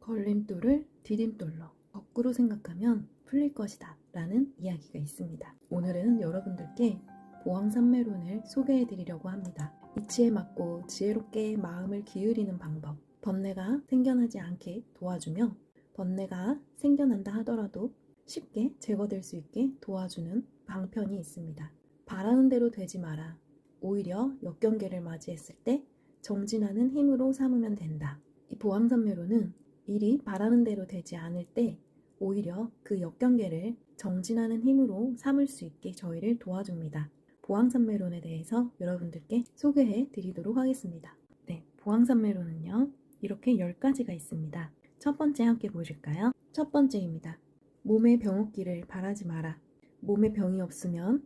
걸림돌을 디딤돌로 거꾸로 생각하면 풀릴 것이다 라는 이야기가 있습니다. 오늘은 여러분들께 보왕산매론을 소개해 드리려고 합니다. 이치에 맞고 지혜롭게 마음을 기울이는 방법, 번뇌가 생겨나지 않게 도와주며 번뇌가 생겨난다 하더라도 쉽게 제거될 수 있게 도와주는 방편이 있습니다. 바라는 대로 되지 마라. 오히려 역경계를 맞이했을 때 정진하는 힘으로 삼으면 된다. 이 보왕산매론은 일이 바라는 대로 되지 않을 때 오히려 그 역경계를 정진하는 힘으로 삼을 수 있게 저희를 도와줍니다. 보왕산매론에 대해서 여러분들께 소개해 드리도록 하겠습니다. 네, 보왕산매론은요, 이렇게 10가지가 있습니다. 첫 번째 함께 보실까요? 첫 번째입니다. 몸에 병 없기를 바라지 마라. 몸에 병이 없으면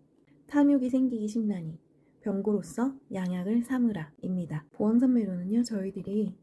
탐욕이 생기기 쉽나니 병고로서 양약을 삼으라 입니다. 보왕산매론은요, 저희들이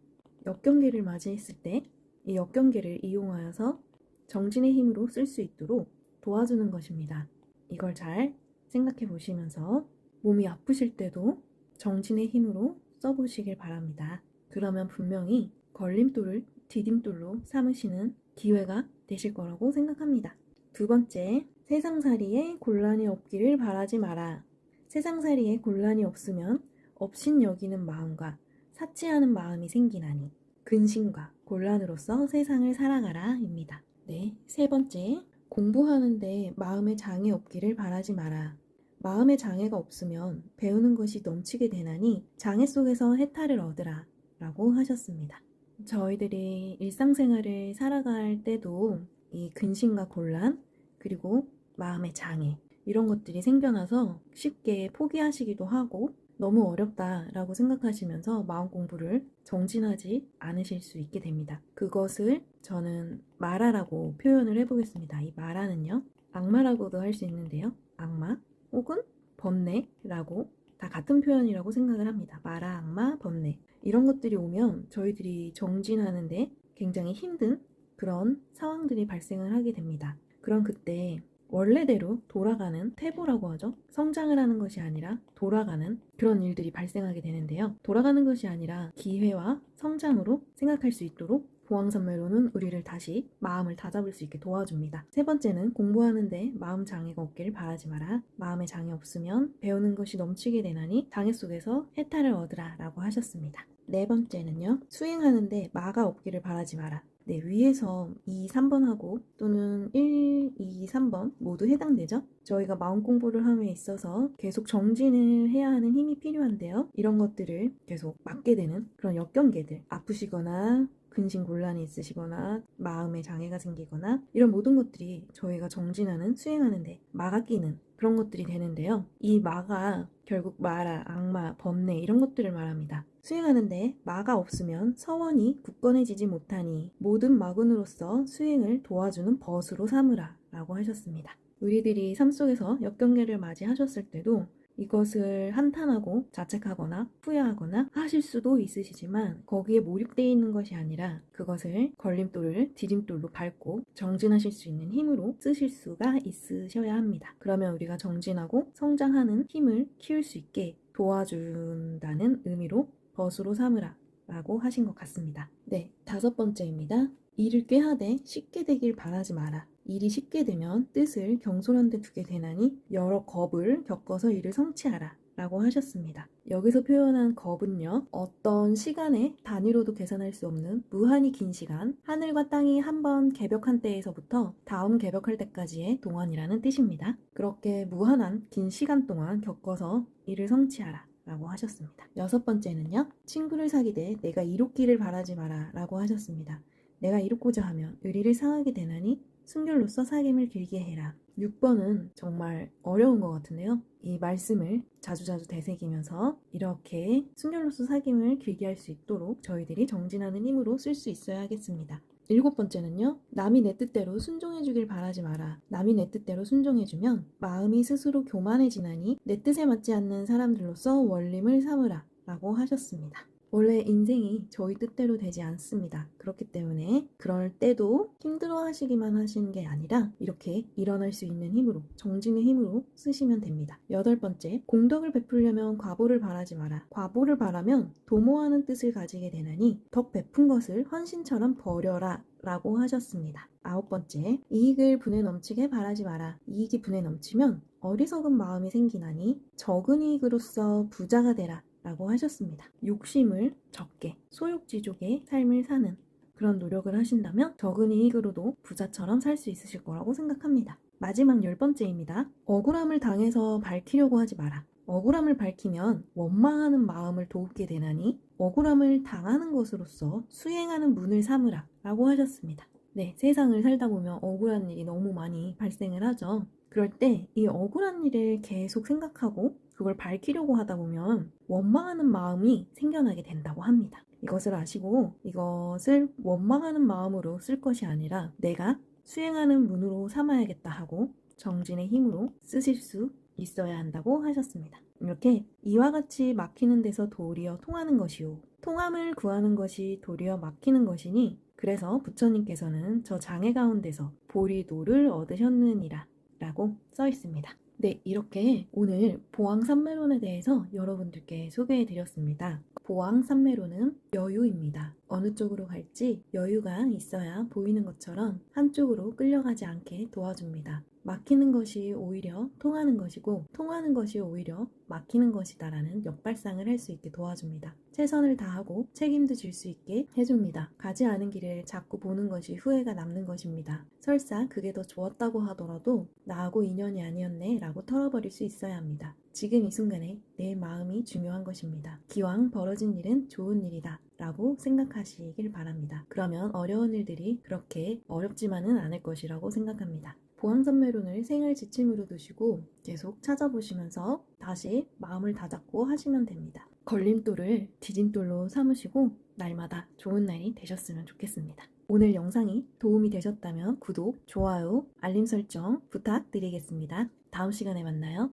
역경계를 맞이했을 때 이 역경계를 이용하여서 정진의 힘으로 쓸 수 있도록 도와주는 것입니다. 이걸 잘 생각해 보시면서 몸이 아프실 때도 정진의 힘으로 써보시길 바랍니다. 그러면 분명히 걸림돌을 디딤돌로 삼으시는 기회가 되실 거라고 생각합니다. 두 번째, 세상살이에 곤란이 없기를 바라지 마라. 세상살이에 곤란이 없으면 업신 여기는 마음과 사치하는 마음이 생기나니 근심과 곤란으로서 세상을 살아가라 입니다. 네, 세 번째, 공부하는데 마음에 장애 없기를 바라지 마라. 마음에 장애가 없으면 배우는 것이 넘치게 되나니 장애 속에서 해탈을 얻으라 라고 하셨습니다. 저희들이 일상생활을 살아갈 때도 이 근심과 곤란, 그리고 마음의 장애, 이런 것들이 생겨나서 쉽게 포기하시기도 하고 너무 어렵다라고 생각하시면서 마음 공부를 정진하지 않으실 수 있게 됩니다. 그것을 저는 마라라고 표현을 해보겠습니다. 이 마라는요, 악마라고도 할 수 있는데요. 악마 혹은 번뇌라고 다 같은 표현이라고 생각을 합니다. 마라, 악마, 번뇌. 이런 것들이 오면 저희들이 정진하는데 굉장히 힘든 그런 상황들이 발생을 하게 됩니다. 그럼 그때 원래대로 돌아가는 퇴보라고 하죠. 성장을 하는 것이 아니라 돌아가는 그런 일들이 발생하게 되는데요. 돌아가는 것이 아니라 기회와 성장으로 생각할 수 있도록 보왕산매론은 우리를 다시 마음을 다잡을 수 있게 도와줍니다. 세 번째는 공부하는데 마음 장애가 없기를 바라지 마라. 마음에 장애 없으면 배우는 것이 넘치게 되나니 장애 속에서 해탈을 얻으라 라고 하셨습니다. 네 번째는요, 수행하는데 마가 없기를 바라지 마라. 네, 위에서 2, 3번하고 또는 1, 2, 3번 모두 해당되죠? 저희가 마음 공부를 함에 있어서 계속 정진을 해야 하는 힘이 필요한데요. 이런 것들을 계속 맞게 되는 그런 역경계들, 아프시거나 근심 곤란이 있으시거나 마음에 장애가 생기거나 이런 모든 것들이 저희가 정진하는, 수행하는데 마가 끼는 그런 것들이 되는데요. 이 마가 결국 마라, 악마, 번뇌 이런 것들을 말합니다. 수행하는데 마가 없으면 서원이 굳건해지지 못하니 모든 마군으로서 수행을 도와주는 벗으로 삼으라 라고 하셨습니다. 우리들이 삶 속에서 역경계를 맞이하셨을 때도 이것을 한탄하고 자책하거나 후회하거나 하실 수도 있으시지만 거기에 몰입되어 있는 것이 아니라 그것을 걸림돌을 디딤돌로 밟고 정진하실 수 있는 힘으로 쓰실 수가 있으셔야 합니다. 그러면 우리가 정진하고 성장하는 힘을 키울 수 있게 도와준다는 의미로 벗으로 삼으라 라고 하신 것 같습니다. 네, 다섯 번째입니다. 일을 꾀하되 쉽게 되길 바라지 마라. 일이 쉽게 되면 뜻을 경솔한 데 두게 되나니 여러 겁을 겪어서 일을 성취하라 라고 하셨습니다. 여기서 표현한 겁은요, 어떤 시간의 단위로도 계산할 수 없는 무한히 긴 시간, 하늘과 땅이 한번 개벽한 때에서부터 다음 개벽할 때까지의 동안이라는 뜻입니다. 그렇게 무한한 긴 시간 동안 겪어서 일을 성취하라 라고 하셨습니다. 여섯 번째는요, 친구를 사귀되 내가 이롭기를 바라지 마라 라고 하셨습니다. 내가 이롭고자 하면 의리를 상하게 되나니 순결로서 사귐을 길게 해라. 6번은 정말 어려운 것 같은데요. 이 말씀을 자주자주 되새기면서 이렇게 순결로서 사귐을 길게 할 수 있도록 저희들이 정진하는 힘으로 쓸 수 있어야 하겠습니다. 7번째는요. 남이 내 뜻대로 순종해주길 바라지 마라. 남이 내 뜻대로 순종해주면 마음이 스스로 교만해지나니 내 뜻에 맞지 않는 사람들로서 원림을 삼으라 라고 하셨습니다. 원래 인생이 저희 뜻대로 되지 않습니다. 그렇기 때문에 그럴 때도 힘들어 하시기만 하시는 게 아니라 이렇게 일어날 수 있는 힘으로, 정진의 힘으로 쓰시면 됩니다. 8번째, 공덕을 베풀려면 과보를 바라지 마라. 과보를 바라면 도모하는 뜻을 가지게 되나니 덕 베푼 것을 헌신처럼 버려라 라고 하셨습니다. 9번째, 이익을 분에 넘치게 바라지 마라. 이익이 분에 넘치면 어리석은 마음이 생기나니 적은 이익으로써 부자가 되라 라고 하셨습니다. 욕심을 적게 소욕지족의 삶을 사는 그런 노력을 하신다면 적은 이익으로도 부자처럼 살 수 있으실 거라고 생각합니다. 마지막 10번째입니다. 억울함을 당해서 밝히려고 하지 마라. 억울함을 밝히면 원망하는 마음을 돕게 되나니 억울함을 당하는 것으로서 수행하는 문을 삼으라 라고 하셨습니다. 네, 세상을 살다 보면 억울한 일이 너무 많이 발생을 하죠. 그럴 때 이 억울한 일을 계속 생각하고 그걸 밝히려고 하다 보면 원망하는 마음이 생겨나게 된다고 합니다. 이것을 아시고 이것을 원망하는 마음으로 쓸 것이 아니라 내가 수행하는 문으로 삼아야겠다 하고 정진의 힘으로 쓰실 수 있어야 한다고 하셨습니다. 이렇게 이와 같이 막히는 데서 도리어 통하는 것이요. 통함을 구하는 것이 도리어 막히는 것이니 그래서 부처님께서는 저 장애 가운데서 보리도를 얻으셨느니라 라고 써 있습니다. 네, 이렇게 오늘 보왕삼매론에 대해서 여러분들께 소개해 드렸습니다. 보왕삼매론은 여유입니다. 어느 쪽으로 갈지 여유가 있어야 보이는 것처럼 한쪽으로 끌려가지 않게 도와줍니다. 막히는 것이 오히려 통하는 것이고 통하는 것이 오히려 막히는 것이다라는 역발상을 할 수 있게 도와줍니다. 최선을 다하고 책임도 질 수 있게 해줍니다. 가지 않은 길을 자꾸 보는 것이 후회가 남는 것입니다. 설사 그게 더 좋았다고 하더라도 나하고 인연이 아니었네 라고 털어버릴 수 있어야 합니다. 지금 이 순간에 내 마음이 중요한 것입니다. 기왕 벌어진 일은 좋은 일이다 라고 생각하시길 바랍니다. 그러면 어려운 일들이 그렇게 어렵지만은 않을 것이라고 생각합니다. 보왕선매론을 생활 지침으로 두시고 계속 찾아보시면서 다시 마음을 다잡고 하시면 됩니다. 걸림돌을 디딤돌로 삼으시고 날마다 좋은 날이 되셨으면 좋겠습니다. 오늘 영상이 도움이 되셨다면 구독, 좋아요, 알림 설정 부탁드리겠습니다. 다음 시간에 만나요.